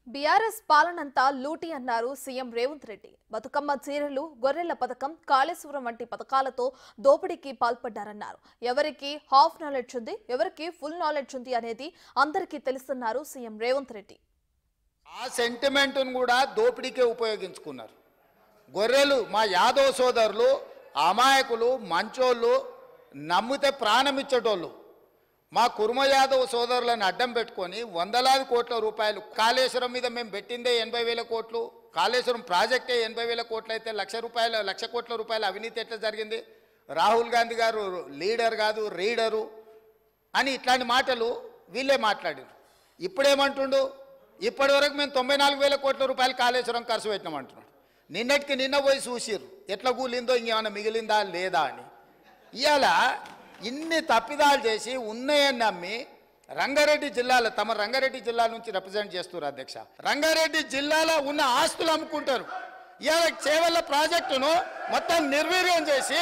BRS పాలనంతా లూటీ అన్నారు CM Revanth Reddy. Bathukamma చీరలు, గొర్రెల పథకం, కాళేశ్వరం వంటి పథకాలతో దోపిడీకి పాల్పడ్డారన్నారు. ఎవరికి హాఫ్ నాలెడ్జ్ ఉంది, ఎవరికి ఫుల్ నాలెడ్జ్ ఉంది అనేది అందరికీ తెలుసన్నారు సీఎం రేవంత్ రెడ్డి. ఆ సెంటిమెంట్ను కూడా దోపిడీకే ఉపయోగించుకున్నారు. గొర్రెలు మా యాదవ్ సోదరులు అమాయకులు, మంచోళ్ళు, నమ్మితే ప్రాణం ఇచ్చేటోళ్ళు. మా కుర్మ యాదవ్ సోదరులను అడ్డం పెట్టుకొని వందలాది కోట్ల రూపాయలు కాళేశ్వరం మీద మేము పెట్టిందే 80,000 కోట్లు, కాళేశ్వరం ప్రాజెక్టే 80,000 కోట్లు అయితే లక్ష కోట్ల రూపాయల అవినీతి ఎట్లా జరిగింది? రాహుల్ గాంధీ గారు లీడర్ కాదు రీడరు అని ఇట్లాంటి మాటలు వీళ్ళే మాట్లాడారు. ఇప్పుడేమంటుండు? ఇప్పటివరకు మేము 94,000 కోట్ల రూపాయలు కాళేశ్వరం ఖర్చు పెట్టినామంటున్నాడు. నిన్నటికి నిన్న పోయి చూసిర్రు ఎట్లా కూలిందో, ఇంకేమైనా మిగిలిందా లేదా అని. ఇవాళ ఇన్ని తప్పిదాలు చేసి ఉన్నాయని నమ్మి రంగారెడ్డి జిల్లాలో, తమ రంగారెడ్డి జిల్లా నుంచి రిప్రజెంట్ చేస్తున్నారు అధ్యక్ష, రంగారెడ్డి జిల్లాలో ఉన్న ఆస్తులు అమ్ముకుంటారు. ఇవాళ చేవల్ల ప్రాజెక్టును మొత్తం నిర్వీర్యం చేసి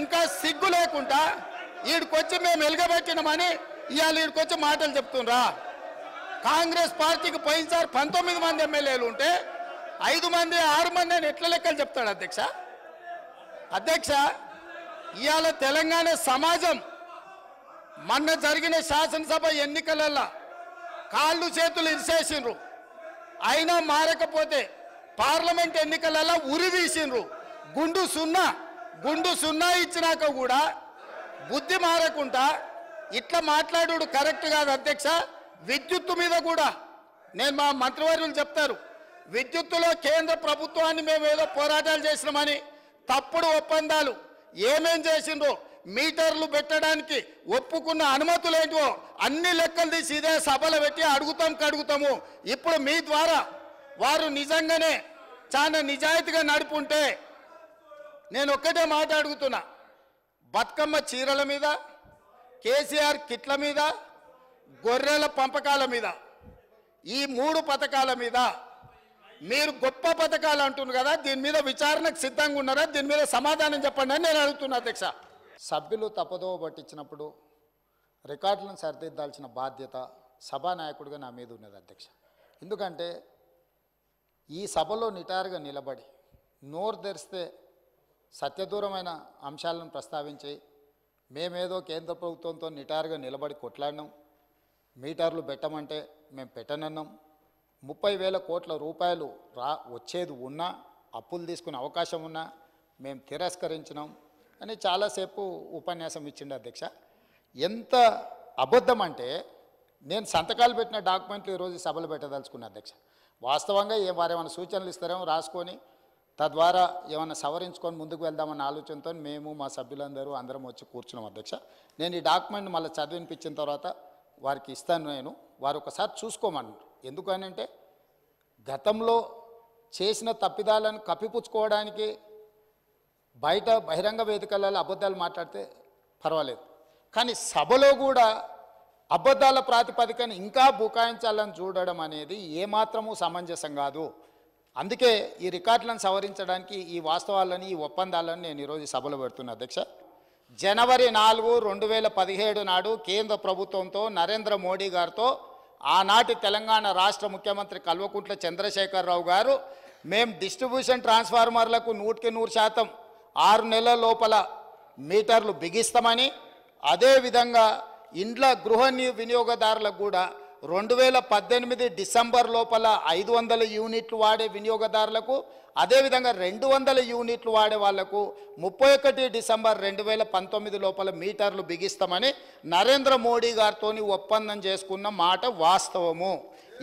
ఇంకా సిగ్గు లేకుండా వీడికొచ్చి మేము వెలుగబెట్టినామని ఇవాళ వీడికొచ్చి మాటలు చెప్తుండ్రా. కాంగ్రెస్ పార్టీకి పోయినసారి 19 మంది ఎమ్మెల్యేలు ఉంటే 5 మంది 6 మంది అని ఎట్లా లెక్కలు చెప్తాడు అధ్యక్ష? అధ్యక్ష, ఇవాళ తెలంగాణ సమాజం మొన్న జరిగిన శాసనసభ ఎన్నికలలో కాళ్ళు చేతులు ఇరిసేసిండ్రు, అయినా మారకపోతే పార్లమెంట్ ఎన్నికలలో ఉరి తీసిండ్రు. గుండు సున్నా ఇచ్చినాక కూడా బుద్ధి మారకుండా ఇట్లా మాట్లాడు కరెక్ట్ కాదు అధ్యక్ష. విద్యుత్తు మీద కూడా నేను మా మంత్రివర్యులు చెప్తారు, విద్యుత్తులో కేంద్ర ప్రభుత్వాన్ని మేము ఏదో పోరాటాలు చేసినామని తప్పుడు ఒప్పందాలు ఏమేం చేసిండ్రో, మీటర్లు పెట్టడానికి ఒప్పుకున్న అనుమతులు ఏంటో అన్ని లెక్కలు తీసి ఇదే సభలో పెట్టి అడుగుతాము. ఇప్పుడు మీ ద్వారా వారు నిజంగానే చాలా నిజాయితీగా నడుపుంటే నేను ఒక్కటే మాట అడుగుతున్నా, బతుకమ్మ చీరల మీద, కేసీఆర్ కిట్ల మీద, గొర్రెల పంపకాల మీద, ఈ 3 పథకాల మీద మీరు గొప్ప పథకాలు అంటున్నారు కదా, దీని మీద విచారణకు సిద్ధంగా ఉన్నారా? దీని మీద సమాధానం చెప్పండి అని నేను అడుగుతున్నా అధ్యక్ష. సభ్యులు తప్పదోవ పట్టించినప్పుడు రికార్డులను సరిదిద్దాల్సిన బాధ్యత సభానాయకుడిగా నా మీద ఉన్నది అధ్యక్ష. ఎందుకంటే ఈ సభలో నిటారుగా నిలబడి నోరు తెరిస్తే సత్యదూరమైన అంశాలను ప్రస్తావించి మేమేదో కేంద్ర ప్రభుత్వంతో నిటారుగా నిలబడి కొట్లాడినాం, మీటర్లు పెట్టమంటే మేము పెట్టనన్నాం, 30,000 కోట్ల రూపాయలు వచ్చేది ఉన్నా, అప్పులు తీసుకునే అవకాశం ఉన్నా మేము తిరస్కరించినాం అని చాలాసేపు ఉపన్యాసం ఇచ్చిండు అధ్యక్ష. ఎంత అబద్ధం అంటే, నేను సంతకాలు పెట్టిన డాక్యుమెంట్లు ఈరోజు సభలు పెట్టదలుచుకున్నా అధ్యక్ష. వాస్తవంగా వారేమైనా సూచనలు ఇస్తారేమో రాసుకొని తద్వారా ఏమైనా సవరించుకొని ముందుకు వెళ్దామన్న ఆలోచనతో మేము మా సభ్యులందరూ అందరం వచ్చి కూర్చున్నాం అధ్యక్ష. నేను ఈ డాక్యుమెంట్ మళ్ళీ చదివినిపించిన తర్వాత వారికి ఇస్తాను, నేను వారు ఒకసారి చూసుకోమన్నారు. ఎందుకనంటే గతంలో చేసిన తప్పిదాలను కప్పిపుచ్చుకోవడానికి బయట బహిరంగ వేదికలలో అబద్ధాలు మాట్లాడితే పర్వాలేదు, కానీ సభలో కూడా అబద్ధాల ప్రాతిపదికన ఇంకా బుకాయించాలని చూడడం అనేది ఏమాత్రము సమంజసం కాదు. అందుకే ఈ రికార్డులను సవరించడానికి ఈ వాస్తవాలని, ఈ ఒప్పందాలను నేను ఈరోజు సభలో పెడుతున్నా అధ్యక్ష. జనవరి 4, 2017 నాడు కేంద్ర ప్రభుత్వంతో నరేంద్ర మోడీ గారితో ఆనాటి తెలంగాణ రాష్ట్ర ముఖ్యమంత్రి కల్వకుంట్ల చంద్రశేఖరరావు గారు మేము డిస్ట్రిబ్యూషన్ ట్రాన్స్ఫార్మర్లకు 100% 6 నెలల లోపల మీటర్లు బిగిస్తామని, అదేవిధంగా ఇండ్ల గృహ వినియోగదారులకు కూడా 2018 డిసెంబర్ లోపల 500 యూనిట్లు వాడే వినియోగదారులకు, అదేవిధంగా 200 యూనిట్లు వాడే వాళ్లకు 31 డిసెంబర్ 2019 లోపల మీటర్లు బిగిస్తామని నరేంద్ర మోడీ గారితో ఒప్పందం చేసుకున్న మాట వాస్తవము.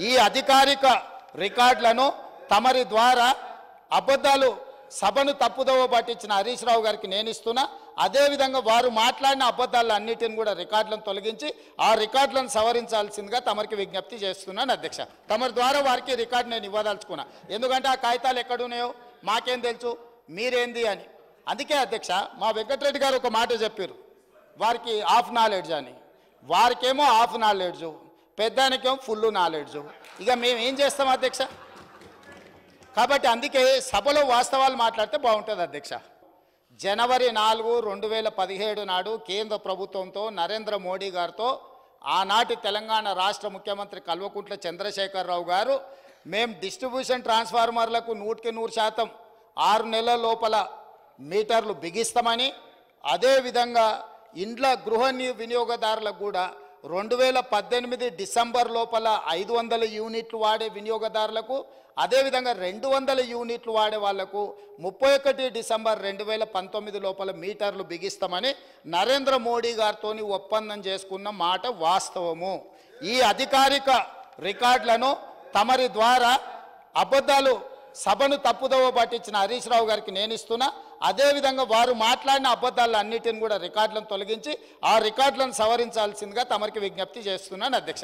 ఈ అధికారిక రికార్డులను తమరి ద్వారా అబద్ధాలు సభను తప్పుదోవ పట్టించిన హరీష్ రావు గారికి నేను ఇస్తున్నా. అదేవిధంగా వారు మాట్లాడిన అబద్ధాలు అన్నిటిని కూడా రికార్డులను తొలగించి ఆ రికార్డులను సవరించాల్సిందిగా తమరికి విజ్ఞప్తి చేస్తున్నాను అధ్యక్ష. తమరి ద్వారా వారికి రికార్డు నేను ఇవ్వదలుచుకున్నా, ఎందుకంటే ఆ కాగితాలు ఎక్కడున్నాయో మాకేం తెలుసు, మీరేంది అని. అందుకే అధ్యక్ష, మా వెంకటరెడ్డి గారు ఒక మాట చెప్పారు, వారికి హాఫ్ నాలెడ్జ్ అని. వారికేమో హాఫ్ నాలెడ్జు, పెద్దానికేమో ఫుల్ నాలెడ్జు. ఇక మేము ఏం చేస్తాం అధ్యక్ష? కాబట్టి అందుకే సభలో వాస్తవాలు మాట్లాడితే బాగుంటుంది అధ్యక్ష. జనవరి 4, 2017 నాడు కేంద్ర ప్రభుత్వంతో నరేంద్ర మోడీ గారితో ఆనాటి తెలంగాణ రాష్ట్ర ముఖ్యమంత్రి కల్వకుంట్ల చంద్రశేఖరరావు గారు మేము డిస్ట్రిబ్యూషన్ ట్రాన్స్ఫార్మర్లకు 100% 6 నెలల లోపల మీటర్లు బిగిస్తామని, అదేవిధంగా ఇండ్ల గృహ వినియోగదారులకు కూడా 2018 డిసెంబర్ లోపల 500 యూనిట్లు వాడే వినియోగదారులకు, అదేవిధంగా 200 యూనిట్లు వాడే వాళ్లకు 31 డిసెంబర్ 2019 లోపల మీటర్లు బిగిస్తామని నరేంద్ర మోడీ గారితో ఒప్పందం చేసుకున్న మాట వాస్తవము. ఈ అధికారిక రికార్డులను తమరి ద్వారా అబద్ధాలు సభను తప్పుదోవ పట్టించిన హరీష్ రావు గారికి నేను ఇస్తున్నా. అదేవిధంగా వారు మాట్లాడిన అబద్ధాలన్నిటిని కూడా రికార్డులను తొలగించి ఆ రికార్డులను సవరించాల్సిందిగా తమరికి విజ్ఞప్తి చేస్తున్నాను అధ్యక్ష.